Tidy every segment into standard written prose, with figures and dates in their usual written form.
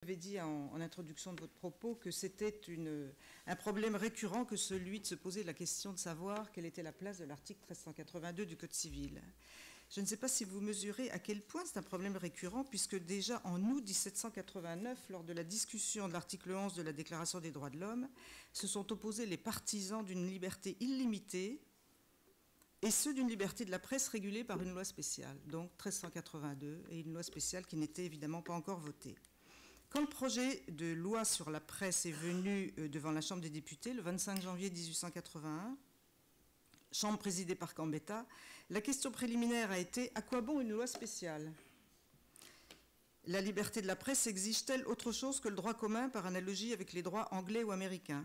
Vous avez dit en introduction de votre propos que c'était un problème récurrent que celui de se poser la question de savoir quelle était la place de l'article 1382 du Code civil. Je ne sais pas si vous mesurez à quel point c'est un problème récurrent, puisque déjà en août 1789, lors de la discussion de l'article 11 de la Déclaration des droits de l'homme, se sont opposés les partisans d'une liberté illimitée et ceux d'une liberté de la presse régulée par une loi spéciale, donc 1382, et une loi spéciale qui n'était évidemment pas encore votée. Quand le projet de loi sur la presse est venu devant la Chambre des députés le 25 janvier 1881, Chambre présidée par Gambetta, la question préliminaire a été « à quoi bon une loi spéciale ?» La liberté de la presse exige-t-elle autre chose que le droit commun par analogie avec les droits anglais ou américains?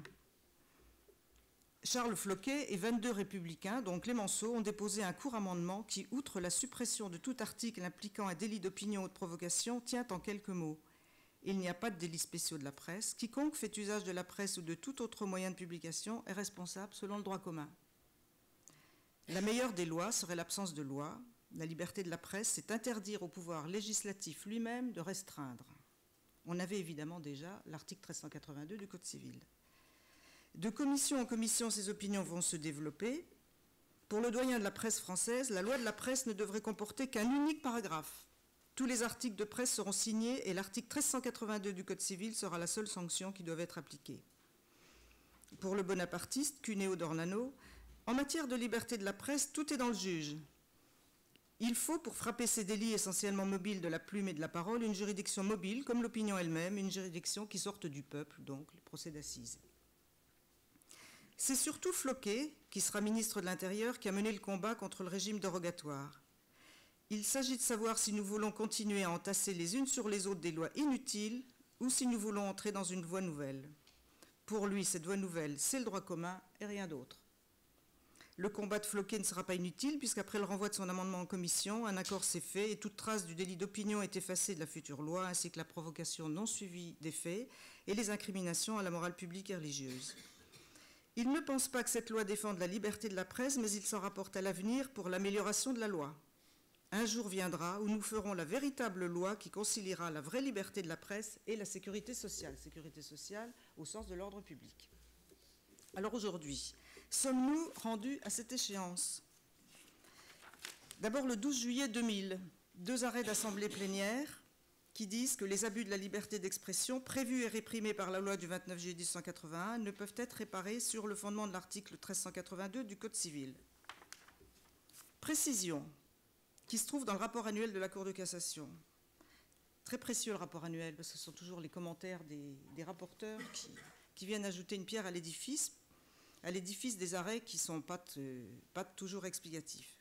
Charles Floquet et 22 républicains, dont Clémenceau, ont déposé un court amendement qui, outre la suppression de tout article impliquant un délit d'opinion ou de provocation, tient en quelques mots. Il n'y a pas de délits spéciaux de la presse. Quiconque fait usage de la presse ou de tout autre moyen de publication est responsable selon le droit commun. La meilleure des lois serait l'absence de loi. La liberté de la presse, c'est interdire au pouvoir législatif lui-même de restreindre. On avait évidemment déjà l'article 1382 du Code civil. De commission en commission, ces opinions vont se développer. Pour le doyen de la presse française, la loi de la presse ne devrait comporter qu'un unique paragraphe. Tous les articles de presse seront signés et l'article 1382 du Code civil sera la seule sanction qui doit être appliquée. Pour le bonapartiste, Cuneo d'Ornano, en matière de liberté de la presse, tout est dans le juge. Il faut, pour frapper ces délits essentiellement mobiles de la plume et de la parole, une juridiction mobile, comme l'opinion elle-même, une juridiction qui sorte du peuple, donc le procès d'assises. C'est surtout Floquet, qui sera ministre de l'Intérieur, qui a mené le combat contre le régime dérogatoire. Il s'agit de savoir si nous voulons continuer à entasser les unes sur les autres des lois inutiles ou si nous voulons entrer dans une voie nouvelle. Pour lui, cette voie nouvelle, c'est le droit commun et rien d'autre. Le combat de Floquet ne sera pas inutile puisqu'après le renvoi de son amendement en commission, un accord s'est fait et toute trace du délit d'opinion est effacée de la future loi ainsi que la provocation non suivie des faits et les incriminations à la morale publique et religieuse. Il ne pense pas que cette loi défende la liberté de la presse, mais il s'en rapporte à l'avenir pour l'amélioration de la loi. Un jour viendra où nous ferons la véritable loi qui conciliera la vraie liberté de la presse et la sécurité sociale au sens de l'ordre public. Alors aujourd'hui, sommes-nous rendus à cette échéance? D'abord le 12 juillet 2000, 2 arrêts d'assemblée plénière qui disent que les abus de la liberté d'expression prévus et réprimés par la loi du 29 juillet 1881 ne peuvent être réparés sur le fondement de l'article 1382 du Code civil. Précision qui se trouve dans le rapport annuel de la Cour de cassation. Très précieux le rapport annuel, parce que ce sont toujours les commentaires des rapporteurs qui viennent ajouter une pierre à l'édifice des arrêts qui ne sont pas toujours explicatifs.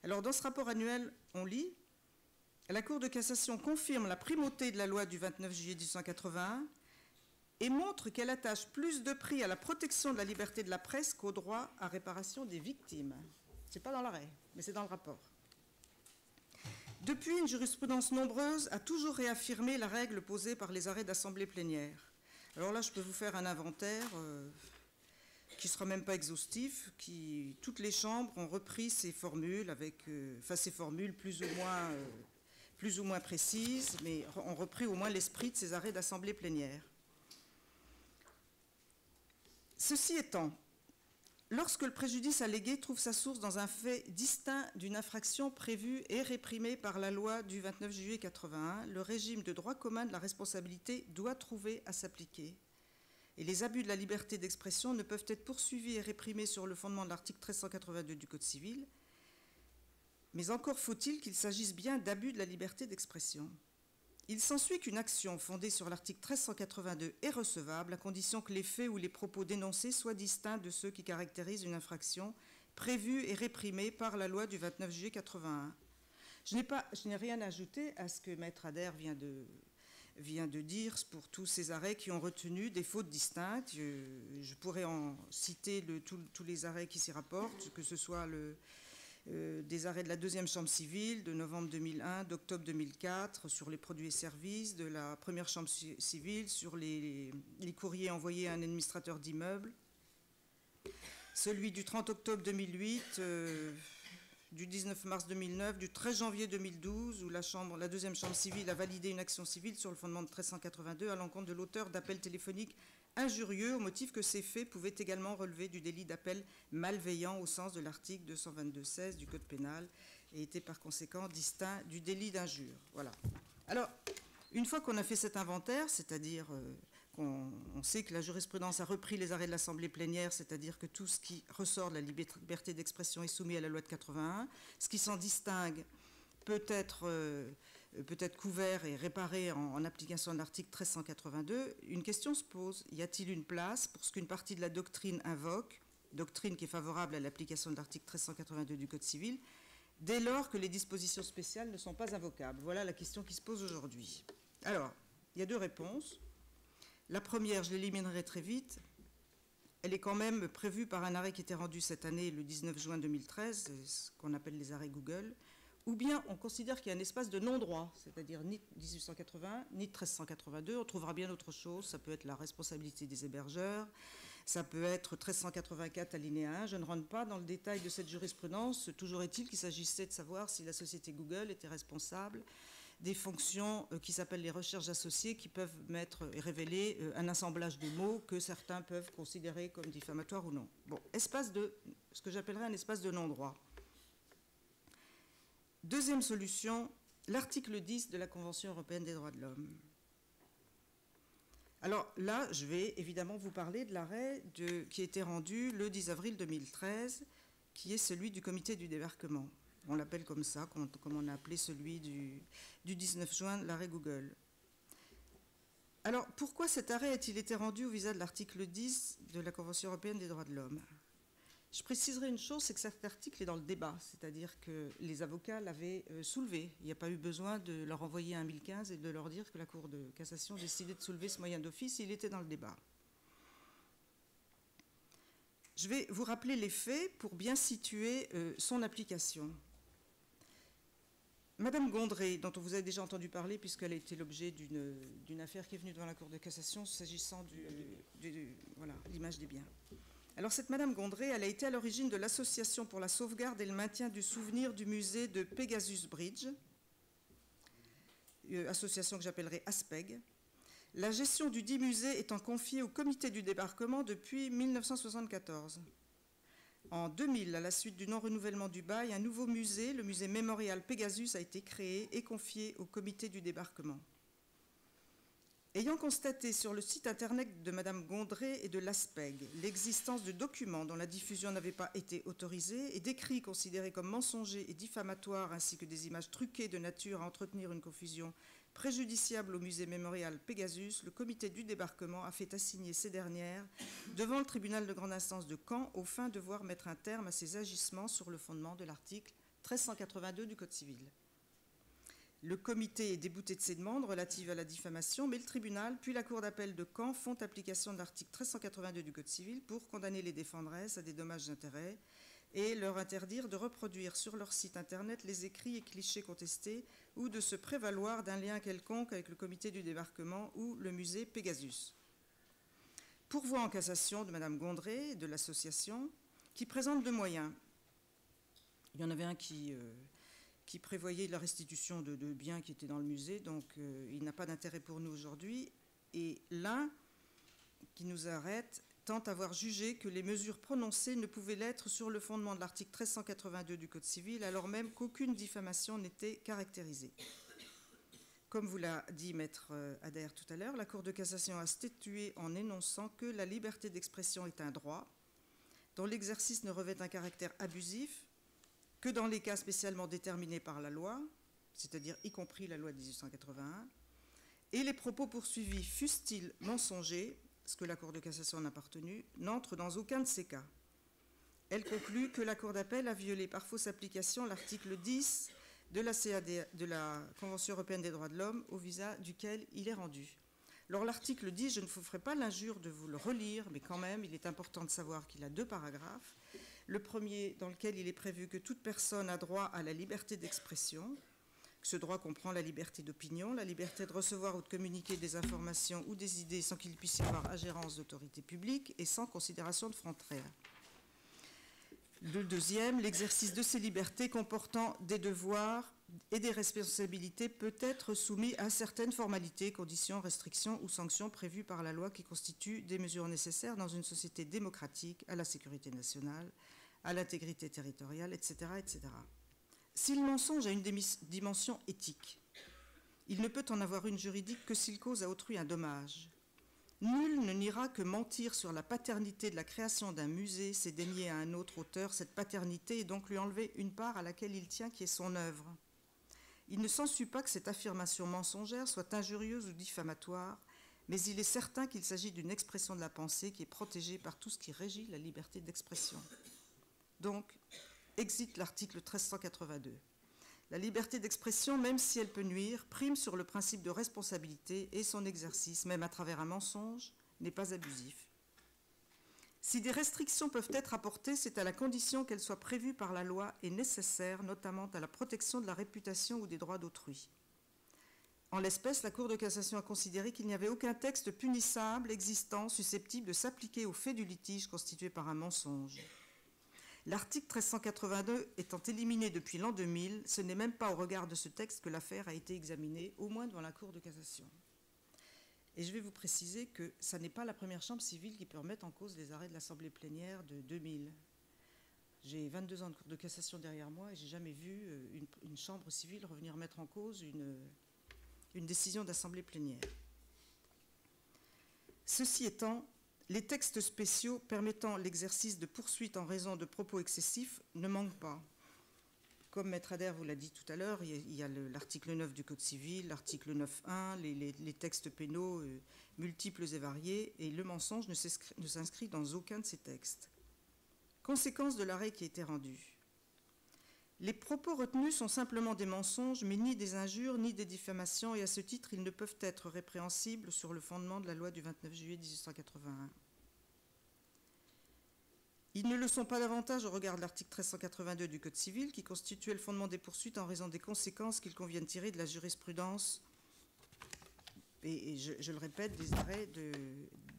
Alors dans ce rapport annuel, on lit « La Cour de cassation confirme la primauté de la loi du 29 juillet 1881 et montre qu'elle attache plus de prix à la protection de la liberté de la presse qu'au droit à réparation des victimes. » Ce n'est pas dans l'arrêt, mais c'est dans le rapport. Depuis, une jurisprudence nombreuse a toujours réaffirmé la règle posée par les arrêts d'assemblée plénière. Alors là, je peux vous faire un inventaire qui ne sera même pas exhaustif, toutes les chambres ont repris ces formules, ces formules plus ou moins précises, mais ont repris au moins l'esprit de ces arrêts d'assemblée plénière. Ceci étant, lorsque le préjudice allégué trouve sa source dans un fait distinct d'une infraction prévue et réprimée par la loi du 29 juillet 81, le régime de droit commun de la responsabilité doit trouver à s'appliquer. Et les abus de la liberté d'expression ne peuvent être poursuivis et réprimés sur le fondement de l'article 1382 du Code civil, mais encore faut-il qu'il s'agisse bien d'abus de la liberté d'expression. Il s'ensuit qu'une action fondée sur l'article 1382 est recevable à condition que les faits ou les propos dénoncés soient distincts de ceux qui caractérisent une infraction prévue et réprimée par la loi du 29 juillet 81. Je n'ai rien ajouté à ce que Maître Adair vient de dire pour tous ces arrêts qui ont retenu des fautes distinctes. Je pourrais en citer tous les arrêts qui s'y rapportent, que ce soit des arrêts de la deuxième chambre civile de novembre 2001, d'octobre 2004 sur les produits et services, de la première chambre civile sur les courriers envoyés à un administrateur d'immeuble, celui du 30 octobre 2008 du 19 mars 2009, du 13 janvier 2012, où la deuxième chambre civile a validé une action civile sur le fondement de 1382 à l'encontre de l'auteur d'appels téléphoniques injurieux au motif que ces faits pouvaient également relever du délit d'appel malveillant au sens de l'article 222-16 du Code pénal et étaient par conséquent distincts du délit d'injure. Voilà. Alors, une fois qu'on a fait cet inventaire, c'est-à-dire qu'on sait que la jurisprudence a repris les arrêts de l'Assemblée plénière, c'est-à-dire que tout ce qui ressort de la liberté d'expression est soumis à la loi de 81, ce qui s'en distingue peut être couvert et réparé en application de l'article 1382, une question se pose. Y a-t-il une place pour ce qu'une partie de la doctrine invoque, doctrine qui est favorable à l'application de l'article 1382 du Code civil, dès lors que les dispositions spéciales ne sont pas invocables? Voilà la question qui se pose aujourd'hui. Alors, il y a deux réponses. La première, je l'éliminerai très vite. Elle est quand même prévue par un arrêt qui était rendu cette année, le 19 juin 2013, ce qu'on appelle les arrêts Google. Ou bien on considère qu'il y a un espace de non-droit, c'est-à-dire ni 1880, ni 1382. On trouvera bien autre chose. Ça peut être la responsabilité des hébergeurs, ça peut être 1384 alinéa 1. Je ne rentre pas dans le détail de cette jurisprudence. Toujours est-il qu'il s'agissait de savoir si la société Google était responsable des fonctions qui s'appellent les recherches associées, qui peuvent mettre et révéler un assemblage de mots que certains peuvent considérer comme diffamatoires ou non. Bon, ce que j'appellerais un espace de non-droit. Deuxième solution, l'article 10 de la Convention européenne des droits de l'homme. Alors là, je vais évidemment vous parler de l'arrêt qui a été rendu le 10 avril 2013, qui est celui du comité du débarquement. On l'appelle comme ça, comme on a appelé celui du 19 juin, l'arrêt Google. Alors, pourquoi cet arrêt a-t-il été rendu au visa de l'article 10 de la Convention européenne des droits de l'homme? Je préciserai une chose, c'est que cet article est dans le débat, c'est-à-dire que les avocats l'avaient soulevé. Il n'y a pas eu besoin de leur envoyer un 1015 et de leur dire que la Cour de cassation décidait de soulever ce moyen d'office, il était dans le débat. Je vais vous rappeler les faits pour bien situer son application. Madame Gondré, dont vous avez déjà entendu parler, puisqu'elle a été l'objet d'une affaire qui est venue devant la Cour de cassation s'agissant voilà, l'image des biens. Alors cette Madame Gondré, elle a été à l'origine de l'Association pour la sauvegarde et le maintien du souvenir du musée de Pegasus Bridge, association que j'appellerai ASPEG. La gestion du dit musée étant confiée au comité du débarquement depuis 1974. En 2000, à la suite du non-renouvellement du bail, un nouveau musée, le musée mémorial Pegasus, a été créé et confié au comité du débarquement. Ayant constaté sur le site internet de Madame Gondré et de l'ASPEG l'existence de documents dont la diffusion n'avait pas été autorisée et d'écrits considérés comme mensongers et diffamatoires ainsi que des images truquées de nature à entretenir une confusion préjudiciable au musée mémorial Pegasus, le comité du débarquement a fait assigner ces dernières devant le tribunal de grande instance de Caen aux fins de voir mettre un terme à ces agissements sur le fondement de l'article 1382 du Code civil. Le comité est débouté de ses demandes relatives à la diffamation, mais le tribunal puis la cour d'appel de Caen font application de l'article 1382 du Code civil pour condamner les défendresses à des dommages d'intérêt et leur interdire de reproduire sur leur site internet les écrits et clichés contestés ou de se prévaloir d'un lien quelconque avec le comité du débarquement ou le musée Pegasus. Pourvoi en cassation de Madame Gondré et de l'association qui présente deux moyens. Il y en avait un qui prévoyait la restitution de biens qui étaient dans le musée, donc il n'a pas d'intérêt pour nous aujourd'hui. Et l'un qui nous arrête tente à avoir jugé que les mesures prononcées ne pouvaient l'être sur le fondement de l'article 1382 du Code civil, alors même qu'aucune diffamation n'était caractérisée. Comme vous l'a dit Maître Adair tout à l'heure, la Cour de cassation a statué en énonçant que la liberté d'expression est un droit dont l'exercice ne revêt un caractère abusif que dans les cas spécialement déterminés par la loi, c'est-à-dire y compris la loi de 1881, et les propos poursuivis, fussent-ils mensongers, ce que la Cour de cassation n'a pas retenu, n'entrent dans aucun de ces cas. Elle conclut que la Cour d'appel a violé par fausse application l'article 10 de la Convention européenne des droits de l'homme, au visa duquel il est rendu. Alors l'article 10, je ne vous ferai pas l'injure de vous le relire, mais quand même, il est important de savoir qu'il a deux paragraphes. Le premier, dans lequel il est prévu que toute personne a droit à la liberté d'expression. Ce droit comprend la liberté d'opinion, la liberté de recevoir ou de communiquer des informations ou des idées sans qu'il puisse y avoir ingérence d'autorité publique et sans considération de frontières. Le deuxième, l'exercice de ces libertés comportant des devoirs et des responsabilités peut être soumis à certaines formalités, conditions, restrictions ou sanctions prévues par la loi qui constituent des mesures nécessaires dans une société démocratique, à la sécurité nationale, à l'intégrité territoriale, etc., etc. Si le mensonge a une dimension éthique, il ne peut en avoir une juridique que s'il cause à autrui un dommage. Nul ne niera que mentir sur la paternité de la création d'un musée, c'est dénier à un autre auteur cette paternité et donc lui enlever une part à laquelle il tient qui est son œuvre. Il ne s'ensuit pas que cette affirmation mensongère soit injurieuse ou diffamatoire, mais il est certain qu'il s'agit d'une expression de la pensée qui est protégée par tout ce qui régit la liberté d'expression. Donc, existe l'article 1382. La liberté d'expression, même si elle peut nuire, prime sur le principe de responsabilité et son exercice, même à travers un mensonge, n'est pas abusif. Si des restrictions peuvent être apportées, c'est à la condition qu'elles soient prévues par la loi et nécessaires, notamment à la protection de la réputation ou des droits d'autrui. En l'espèce, la Cour de cassation a considéré qu'il n'y avait aucun texte punissable existant susceptible de s'appliquer au fait du litige constitué par un mensonge. L'article 1382 étant éliminé depuis l'an 2000, ce n'est même pas au regard de ce texte que l'affaire a été examinée, au moins devant la Cour de cassation. Et je vais vous préciser que ce n'est pas la première chambre civile qui peut remettre en cause les arrêts de l'Assemblée plénière de 2000. J'ai 22 ans de Cour de cassation derrière moi et je n'ai jamais vu une chambre civile revenir mettre en cause une décision d'Assemblée plénière. Ceci étant, les textes spéciaux permettant l'exercice de poursuites en raison de propos excessifs ne manquent pas. Comme Maître Adair vous l'a dit tout à l'heure, il y a l'article 9 du Code civil, l'article 9.1, les textes pénaux multiples et variés, et le mensonge ne s'inscrit dans aucun de ces textes. Conséquence de l'arrêt qui a été rendu. Les propos retenus sont simplement des mensonges, mais ni des injures, ni des diffamations, et à ce titre, ils ne peuvent être répréhensibles sur le fondement de la loi du 29 juillet 1881. Ils ne le sont pas davantage au regard de l'article 1382 du Code civil, qui constituait le fondement des poursuites en raison des conséquences qu'il convient de tirer de la jurisprudence, et je le répète,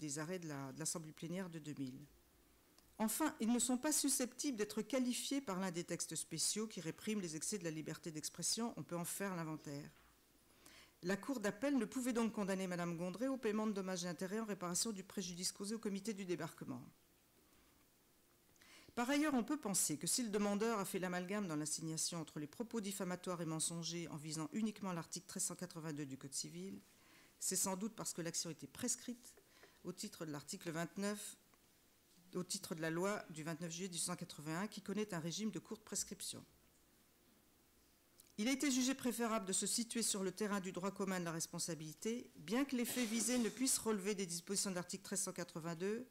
des arrêts de l'Assemblée plénière de 2000. Enfin, ils ne sont pas susceptibles d'être qualifiés par l'un des textes spéciaux qui répriment les excès de la liberté d'expression. On peut en faire l'inventaire. La Cour d'appel ne pouvait donc condamner Mme Gondré au paiement de dommages et intérêts en réparation du préjudice causé au comité du débarquement. Par ailleurs, on peut penser que si le demandeur a fait l'amalgame dans l'assignation entre les propos diffamatoires et mensongers en visant uniquement l'article 1382 du Code civil, c'est sans doute parce que l'action était prescrite au titre de l'article 29, au titre de la loi du 29 juillet 1881 qui connaît un régime de courte prescription. Il a été jugé préférable de se situer sur le terrain du droit commun de la responsabilité, bien que les faits visés ne puissent relever des dispositions de l'article 1382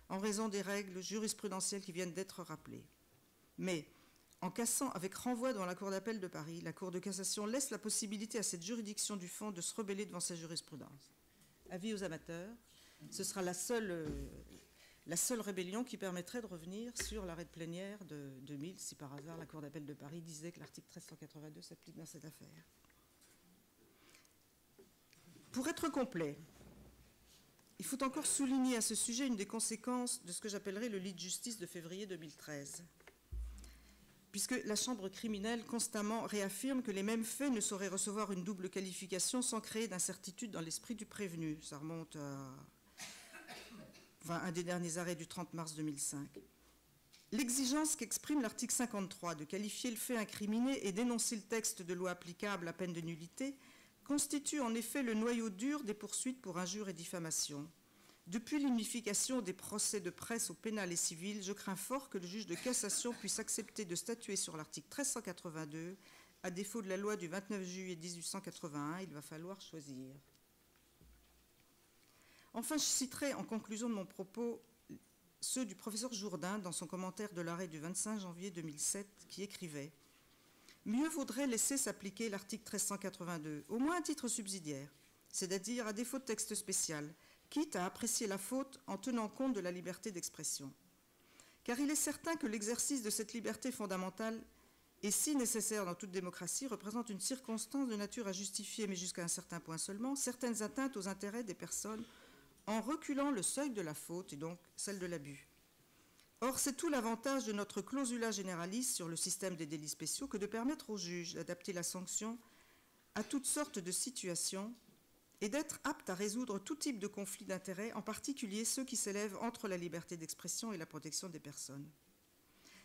en raison des règles jurisprudentielles qui viennent d'être rappelées. Mais, en cassant avec renvoi devant la Cour d'appel de Paris, la Cour de cassation laisse la possibilité à cette juridiction du fond de se rebeller devant sa jurisprudence. Avis aux amateurs, ce sera la seule rébellion qui permettrait de revenir sur l'arrêt de plénière de 2000, si par hasard la Cour d'appel de Paris disait que l'article 1382 s'applique dans cette affaire. Pour être complet, il faut encore souligner à ce sujet une des conséquences de ce que j'appellerais le lit de justice de février 2013, puisque la Chambre criminelle constamment réaffirme que les mêmes faits ne sauraient recevoir une double qualification sans créer d'incertitude dans l'esprit du prévenu. Ça remonte à un des derniers arrêts du 30 mars 2005. L'exigence qu'exprime l'article 53 de qualifier le fait incriminé et d'énoncer le texte de loi applicable à peine de nullité constitue en effet le noyau dur des poursuites pour injures et diffamation. Depuis l'unification des procès de presse au pénal et civil, je crains fort que le juge de cassation puisse accepter de statuer sur l'article 1382. À défaut de la loi du 29 juillet 1881, il va falloir choisir. Enfin, je citerai en conclusion de mon propos ceux du professeur Jourdain dans son commentaire de l'arrêt du 25 janvier 2007 qui écrivait « Mieux vaudrait laisser s'appliquer l'article 1382, au moins à titre subsidiaire, c'est-à-dire à défaut de texte spécial, quitte à apprécier la faute en tenant compte de la liberté d'expression. Car il est certain que l'exercice de cette liberté fondamentale et si nécessaire dans toute démocratie, représente une circonstance de nature à justifier, mais jusqu'à un certain point seulement, certaines atteintes aux intérêts des personnes en reculant le seuil de la faute et donc celle de l'abus. Or, c'est tout l'avantage de notre clausula generalis sur le système des délits spéciaux que de permettre aux juges d'adapter la sanction à toutes sortes de situations et d'être apte à résoudre tout type de conflit d'intérêts, en particulier ceux qui s'élèvent entre la liberté d'expression et la protection des personnes.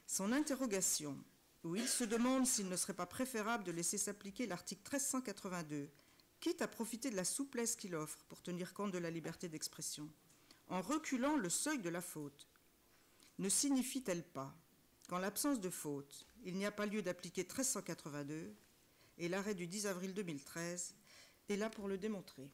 Son interrogation, où il se demande s'il ne serait pas préférable de laisser s'appliquer l'article 1382, quitte à profiter de la souplesse qu'il offre pour tenir compte de la liberté d'expression, en reculant le seuil de la faute, ne signifie-t-elle pas qu'en l'absence de faute, il n'y a pas lieu d'appliquer 1382 et l'arrêt du 10 avril 2013 est là pour le démontrer.